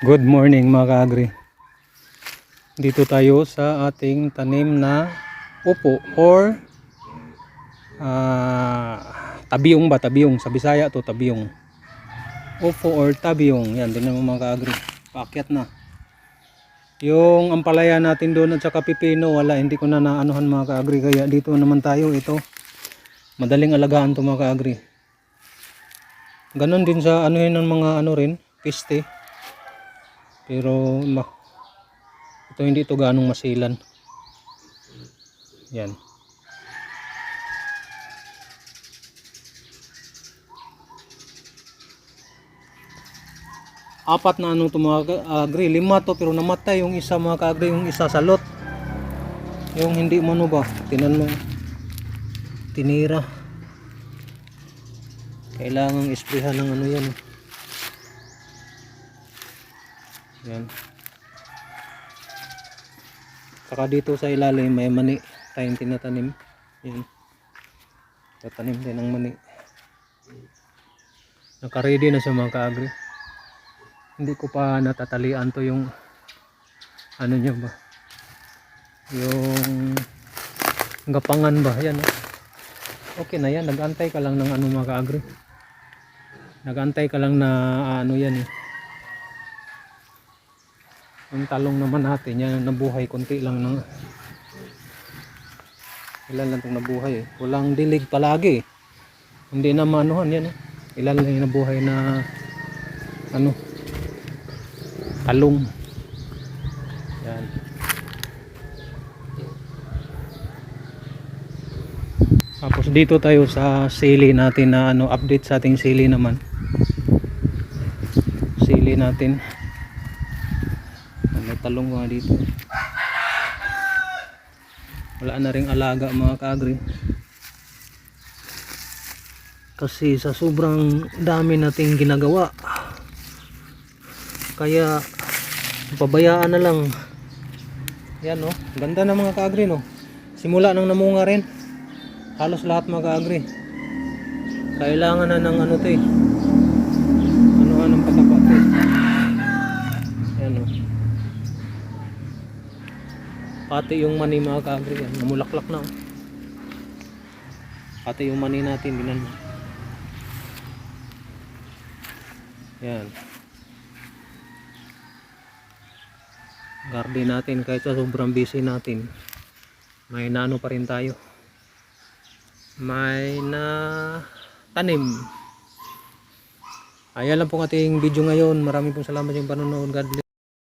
Good morning mga ka-agri. Dito tayo sa ating tanim na upo or tabiyong ba? Tabiyong. Sa Bisaya to tabiyong. Upo or tabiyong. Yan, din naman mga ka-agri. Paakyat na. Yung ampalaya natin doon at saka pipino, wala. Hindi ko na naanuhan mga ka-agri. Kaya dito naman tayo. Ito. Madaling alagaan to mga ka-agri. Ganon din sa anuhin ng mga rin, piste. Pero ito hindi ito ganong masilan. Yan. Apat na ito mga ka-agri. 5 to pero namatay yung isa mga ka-agri. Yung isa sa lot. Yung hindi mano ba? Tinan mo. Tinira. Kailangang isprehan ng yan. Yan. Saka dito sa ilalim may mani tayong tinatanim. Yan. Tatanim din ng mani. Naka-ready na siya mga ka-agri. Hindi ko pa natatalian to yung niya ba? Yung gapangan ba? Yan. Okay na yan. Nag-antay ka lang ng mga ka-agri. Nag-antay ka lang na yan eh. Yung talong naman natin yan nabuhay konti lang ng ilan lang itong nabuhay eh. Walang dilig palagi eh. Hindi na maanuhan yan eh. Ilan lang yung nabuhay na talong. Yan. Tapos dito tayo sa sili natin na update sa ating sili naman. Sili natin. May talong mga dito. Wala na ring alaga mga ka-agri. Kasi sa sobrang dami nating ginagawa. Kaya pabayaan na lang. Yan no. Ganda na mga ka-agri no. Simula nang namunga rin. Halos lahat mga ka-agri. Kailangan na ng to eh. Anong patapa to eh. Yan no. Pati yung mani mga ka-agri yan. Namulaklak na. Pati yung mani natin. Binan mo. Yan. Garden natin kahit sa sobrang busy natin. May naano pa rin tayo. May na tanim. Ayan lang po ating video ngayon. Maraming pong salamat yung panonood. God bless.